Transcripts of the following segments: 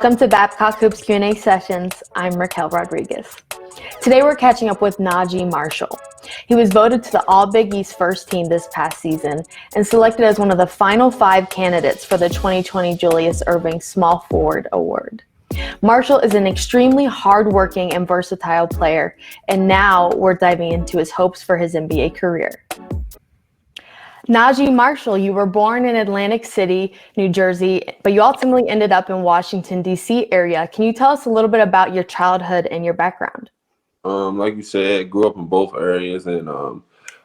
Welcome to Babcock Hoops Q&A Sessions. I'm Raquel Rodriguez. Today we're catching up with Naji Marshall. He was voted to the All-Big East first team this past season and selected as one of the final 5 candidates for the 2020 Julius Erving Small Forward Award. Marshall is an extremely hard-working and versatile player, and now we're diving into his hopes for his NBA career. Naji Marshall, you were born in Atlantic City, New Jersey, but you ultimately ended up in Washington, D.C. area. Can you tell us a little bit about your childhood and your background? Like you said, grew up in both areas, and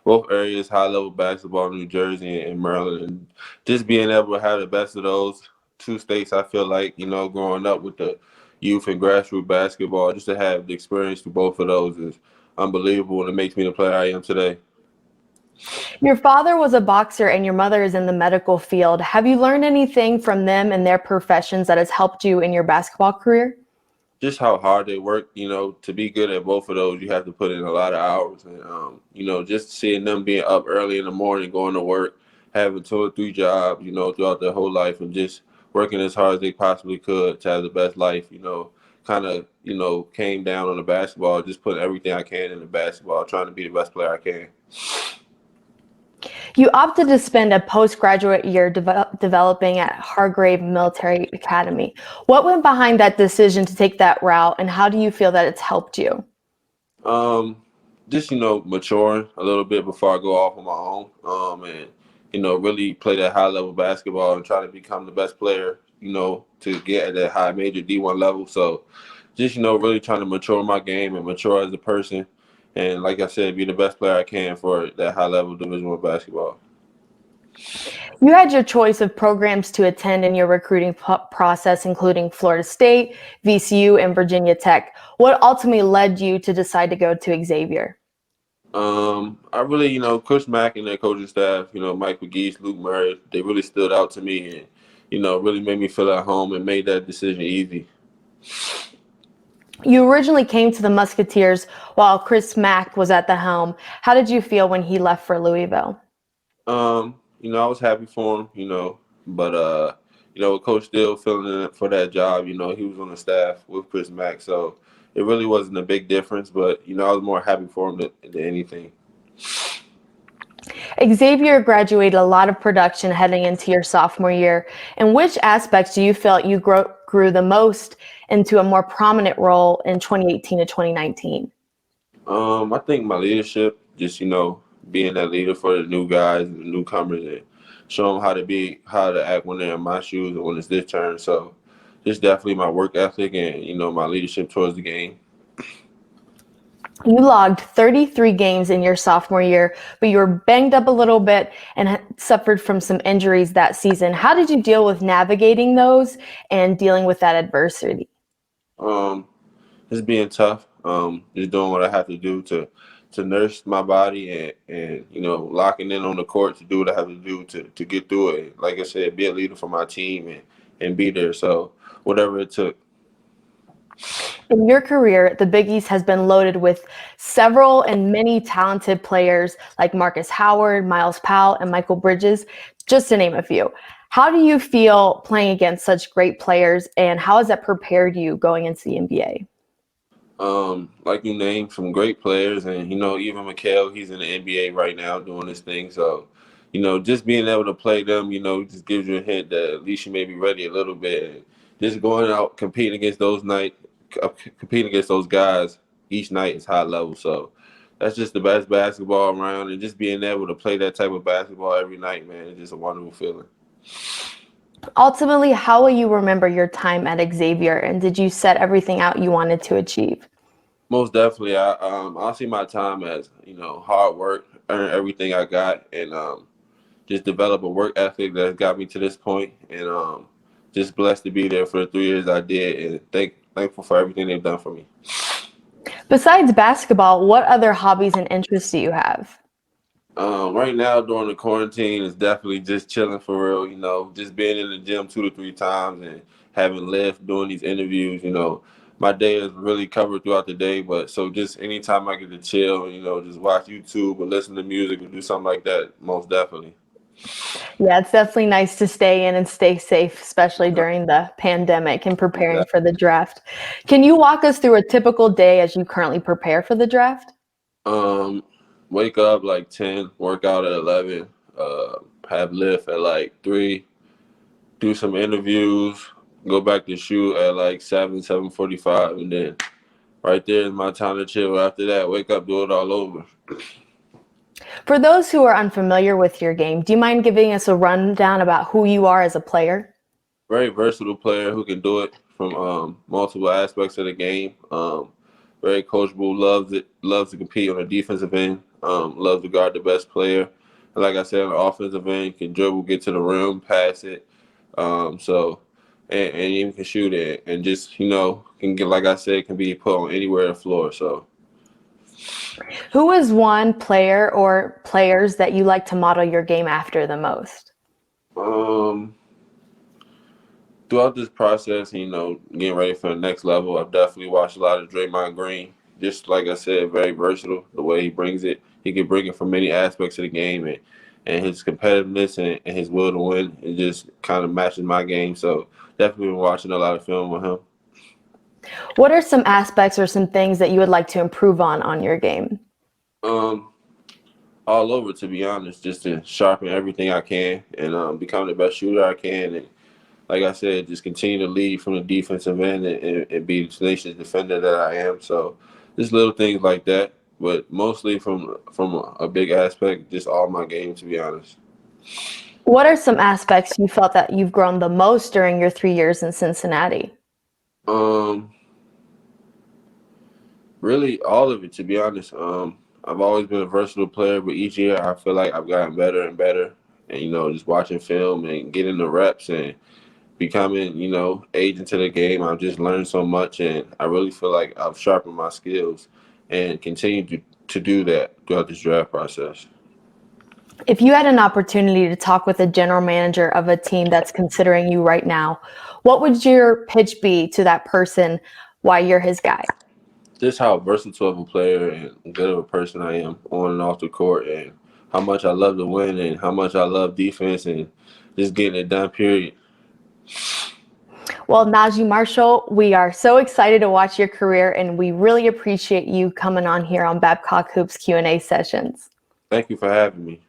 both areas high-level basketball in New Jersey and Maryland. And just being able to have the best of those 2 states, I feel like, growing up with the youth and grassroots basketball, just to have the experience through both of those is unbelievable, and it makes me the player I am today. Your father was a boxer and your mother is in the medical field. Have you learned anything from them and their professions that has helped you in your basketball career? Just how hard they work, to be good at both of those, you have to put in a lot of hours. And, just seeing them being up early in the morning, going to work, having 2 or 3 jobs, throughout their whole life, and just working as hard as they possibly could to have the best life, kind of, came down on the basketball, just putting everything I can in the basketball, trying to be the best player I can. You opted to spend a postgraduate year developing at Hargrave Military Academy. What went behind that decision to take that route, and how do you feel that it's helped you? Just, maturing a little bit before I go off on my own, and, really play that high-level basketball and try to become the best player, to get at that high major D1 level. So just, really trying to mature my game and mature as a person. And like I said, be the best player I can for that high-level Division I basketball. You had your choice of programs to attend in your recruiting process, including Florida State, VCU, and Virginia Tech. What ultimately led you to decide to go to Xavier? I really, Coach Mack and their coaching staff, Mike McGee, Luke Murray, they really stood out to me and, really made me feel at home and made that decision easy. You originally came to the Musketeers while Chris Mack was at the helm. How did you feel when he left for Louisville? I was happy for him, but with Coach Steele filling in for that job, he was on the staff with Chris Mack, so it really wasn't a big difference, but, I was more happy for him than anything. Xavier graduated a lot of production heading into your sophomore year. In which aspects do you feel you grew the most into a more prominent role in 2018 to 2019? I think my leadership, just, being that leader for the new guys and the newcomers and show them how to act when they're in my shoes and when it's their turn. So just definitely my work ethic and, my leadership towards the game. You logged 33 games in your sophomore year, but you were banged up a little bit and suffered from some injuries that season. How did you deal with navigating those and dealing with that adversity? Just being tough, just doing what I have to do to nurse my body and locking in on the court to do what I have to do to get through it. Like I said, be a leader for my team and be there. So whatever it took. In your career, the Big East has been loaded with several and many talented players like Marcus Howard, Miles Powell, and Michael Bridges, just to name a few. How do you feel playing against such great players, and how has that prepared you going into the NBA? Like you named some great players, and even Mikal, he's in the NBA right now doing his thing. So, just being able to play them, just gives you a hint that at least you may be ready a little bit. And just going out competing against those guys each night is high level. So that's just the best basketball around, and just being able to play that type of basketball every night, man, it's just a wonderful feeling. Ultimately, how will you remember your time at Xavier, and did you set everything out you wanted to achieve? Most definitely. I'll see my time as, hard work, earn everything I got, and just develop a work ethic that got me to this point, and just blessed to be there for the 3 years I did, and thankful for everything they've done for me. Besides basketball, what other hobbies and interests do you have? Right now during the quarantine is definitely just chilling for real, just being in the gym 2 to 3 times and having lift, doing these interviews, my day is really covered throughout the day, but so just anytime I get to chill, just watch YouTube or listen to music or do something like that, most definitely. Yeah, it's definitely nice to stay in and stay safe, especially during the pandemic and preparing for the draft. Can you walk us through a typical day as you currently prepare for the draft? Um, Wake up like 10, work out at 11, have lift at like 3, do some interviews, go back to shoot at like 7, 7:45, and then right there is my time to chill. After that, wake up, do it all over. For those who are unfamiliar with your game, do you mind giving us a rundown about who you are as a player? Very versatile player who can do it from multiple aspects of the game. Very coachable, loves it, loves to compete on the defensive end, loves to guard the best player. And like I said, on the offensive end, can dribble, get to the rim, pass it. And even can shoot it, and just can get, like I said, can be put on anywhere on the floor. So Who is one player or players that you like to model your game after the most? um, throughout this process, getting ready for the next level, I've definitely watched a lot of Draymond Green. Just like I said, very versatile. The way he brings it, he can bring it from many aspects of the game, and his competitiveness and his will to win, it just kind of matches my game. So definitely been watching a lot of film with him. What are some aspects or some things that you would like to improve on your game? Um, all over, to be honest, just to sharpen everything I can and become the best shooter I can. And like I said, just continue to lead from the defensive end and be the tenacious defender that I am. So just little things like that, but mostly from a big aspect, just all my game, to be honest. What are some aspects you felt that you've grown the most during your 3 years in Cincinnati? Um, Really all of it, to be honest. I've always been a versatile player, but each year I feel like I've gotten better and better. And just watching film and getting the reps and becoming, agent to the game, I've just learned so much, and I really feel like I've sharpened my skills and continue to do that throughout this draft process. If you had an opportunity to talk with a general manager of a team that's considering you right now, what would your pitch be to that person why you're his guy? Just how versatile of a player and good of a person I am on and off the court, and how much I love to win and how much I love defense and just getting it done, period. Well, Naji Marshall, we are so excited to watch your career, and we really appreciate you coming on here on Babcock Hoops Q&A Sessions. Thank you for having me.